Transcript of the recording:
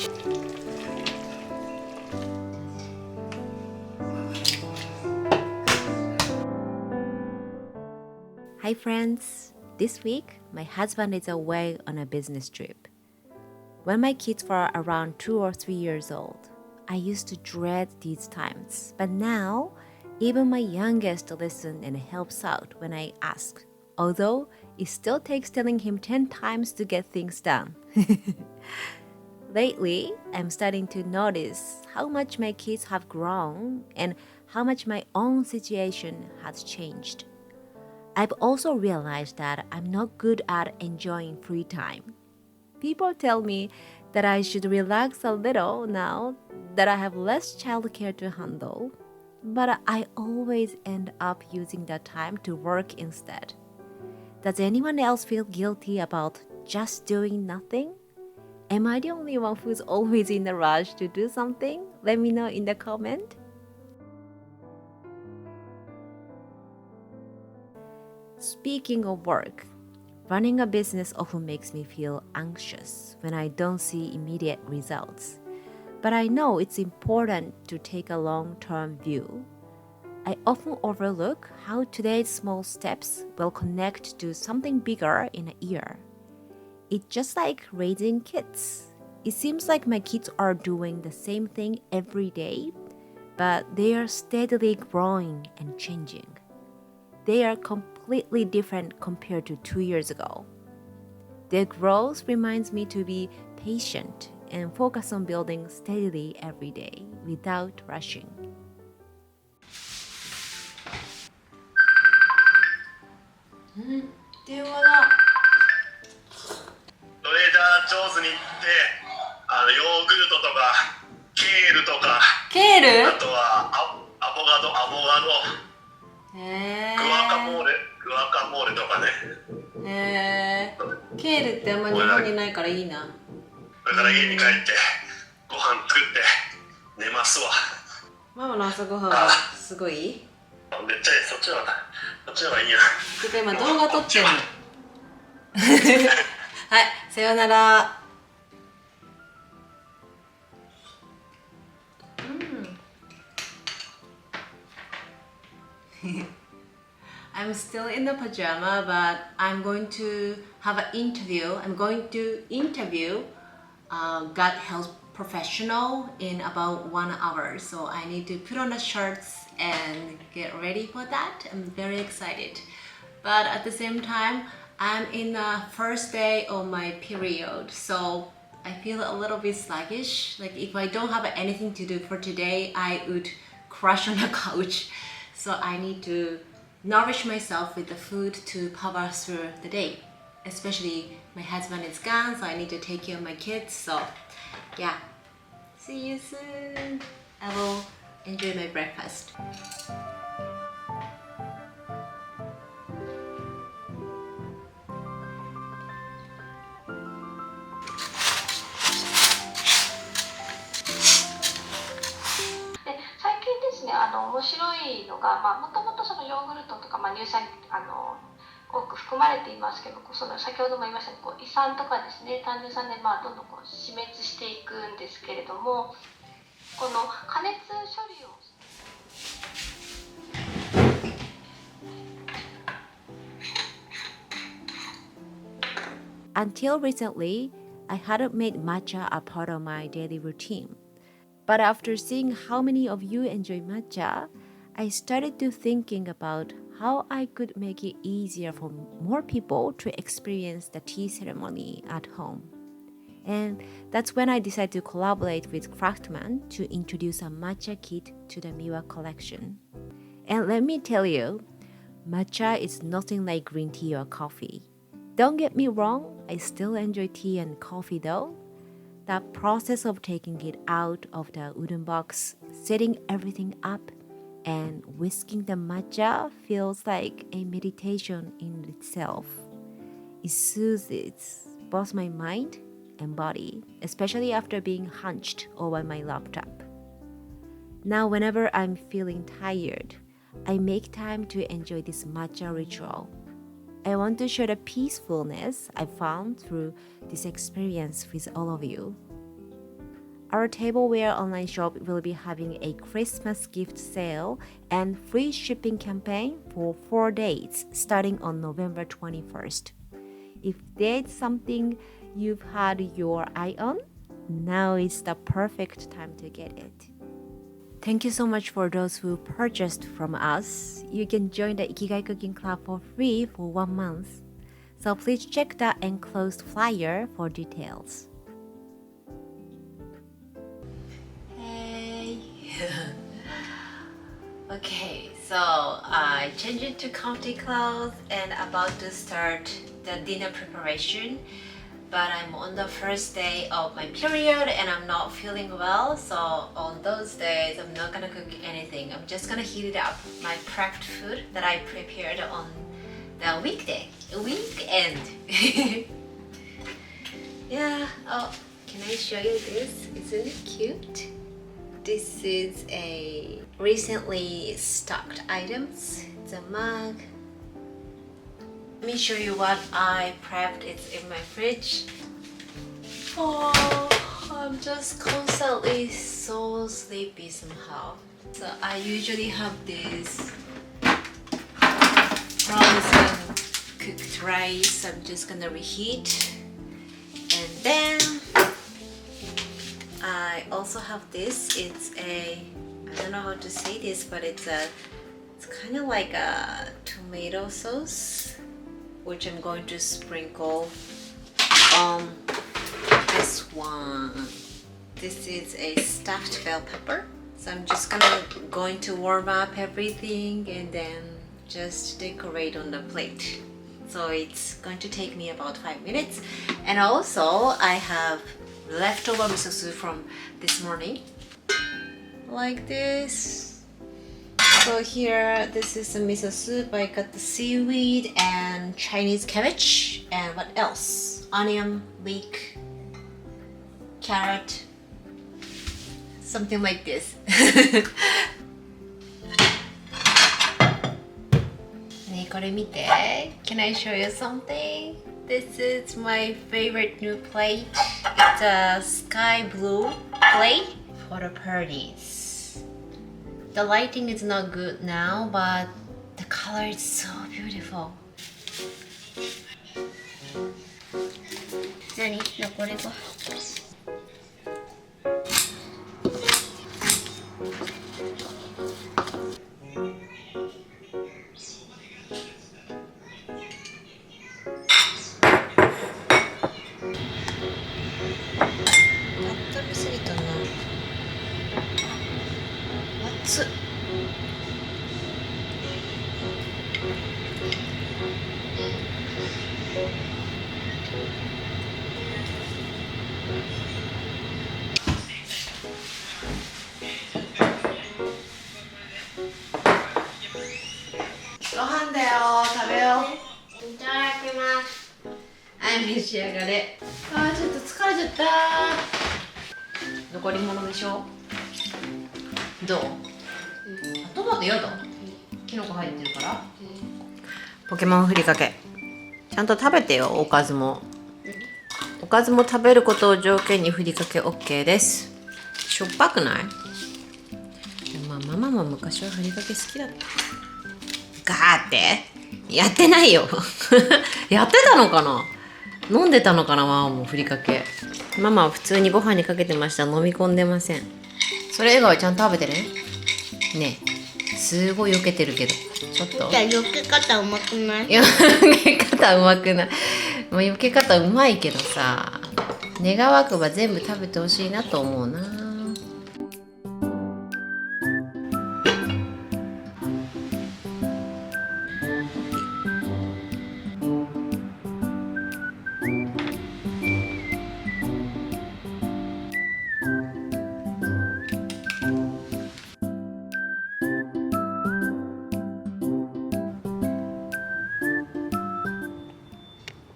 Hi friends! This week, my husband is away on a business trip. When my kids were around 2 or 3 years old, I used to dread these times. But now, even my youngest listens and helps out when I ask, although it still takes telling him 10 times to get things done. Lately, I'm starting to notice how much my kids have grown and how much my own situation has changed. I've also realized that I'm not good at enjoying free time. People tell me that I should relax a little now that I have less childcare to handle, but I always end up using that time to work instead. Does anyone else feel guilty about just doing nothing? Am I the only one who's always in a rush to do something? Let me know in the comment. Speaking of work, running a business often makes me feel anxious when I don't see immediate results. But I know it's important to take a long-term view. I often overlook how today's small steps will connect to something bigger in a year. It's just like raising kids. It seems like my kids are doing the same thing every day, but they are steadily growing and changing. They are completely different compared to 2 years ago. Their growth reminds me to be patient and focus on building steadily every day without rushing. 電話だ。トレーダー上手に行ってヨーグルトとかケールとかケール？あとはアボカドグアカモーレとかね。ケールってあんま日本にないからいいな。これから家に帰ってご飯作って寝ますわ。ママの朝ごはんはすごい？めっちゃいい。そっちの方がいいや。てか今動画撮ってんの。はい、さよなら。I'm still in the pajama, but I'm going to have an interview. I'm going to interview gut health professional in about 1 hour. So I need to put on the shirts and get ready for that. I'm very excited. But at the same time, I'm in the first day of my period. So I feel a little bit sluggish. Like if I don't have anything to do for today, I would crash on the couch. So I need to nourish myself with the food to power through the day. Especially my husband is gone, so I need to take care of my kids. So yeah, see you soon. I will enjoy my breakfast. 面白いのが、もともとそのヨーグルトとか、乳酸多く含まれていますけど、その先ほども言いましたように胃酸とかですね、胆汁酸でどんどん死滅していくんですけれども、この加熱処理をUntil recently, I hadn't made matcha a part of my daily routine. But after seeing how many of you enjoy matcha, I started to thinking about how I could make it easier for more people to experience the tea ceremony at home. And that's when I decided to collaborate with Craftman to introduce a matcha kit to the Miwa collection. And let me tell you, matcha is nothing like green tea or coffee. Don't get me wrong, I still enjoy tea and coffee though. The process of taking it out of the wooden box, setting everything up, and whisking the matcha feels like a meditation in itself. It soothes both my mind and body, especially after being hunched over my laptop. Now, whenever I'm feeling tired, I make time to enjoy this matcha ritual. I want to share the peacefulness I found through this experience with all of you. our tableware online shop will be having a Christmas gift sale and free shipping campaign for 4 days starting on November 21st. If there's something you've had your eye on, now is the perfect time to get it. Thank you so much for those who purchased from us. You can join the Ikigai Cooking Club for free for 1 month. So please check the enclosed flyer for details. Hey! Okay, so I changed into comfy clothes and about to start the dinner preparation. But I'm on the first day of my period and I'm not feeling well, so on those days I'm not gonna cook anything. I'm just gonna heat it up, my prepped food that I prepared on the weekend. Yeah, oh, can I show you this? Isn't it cute? This is a recently stocked items. It's a mug. Let me show you what I prepped. It's in my fridge. Oh, I'm just constantly so sleepy somehow. So I usually have this frozen cooked rice. I'm just gonna reheat. And then I also have this. It's a, I don't know how to say this, but it's kind of like a tomato sauce, which I'm going to sprinkle on this one. This is a stuffed bell pepper. So I'm just going to warm up everything and then just decorate on the plate. So it's going to take me about 5 minutes. And also I have leftover miso soup from this morning. Like this. So here, this is the miso soup. I got the seaweed and Chinese cabbage. And what else? Onion, leek, carrot, something like this. Can I show you something? This is my favorite new plate. It's a sky blue plate for the parties. The lighting is not good now, but the color is so beautiful. 何？残りご飯。温めすぎたな。熱っ。ご飯だよ、食べよう。いただきます。はい、召し上がれ。あー、ちょっと疲れちゃった。残り物でしょ。どう？トマトやだ。キノコ入ってるから。ポケモンふりかけ。ちゃんと食べてよ、おかずも。おかずも食べることを条件にふりかけ OK です。しょっぱくない？まあママも昔はふりかけ好きだった。ガーってやってないよ。やってたのかな？飲んでたのかな、ママもふりかけ。ママは普通にご飯にかけてました。飲み込んでません。それ以外はちゃんと食べてね。ねえ、すごい避けてるけど。ちょっと。じゃあ避け方うまくない？避け方うまくない。もう避け方うまいけどさ。願わくば全部食べてほしいなと思うな。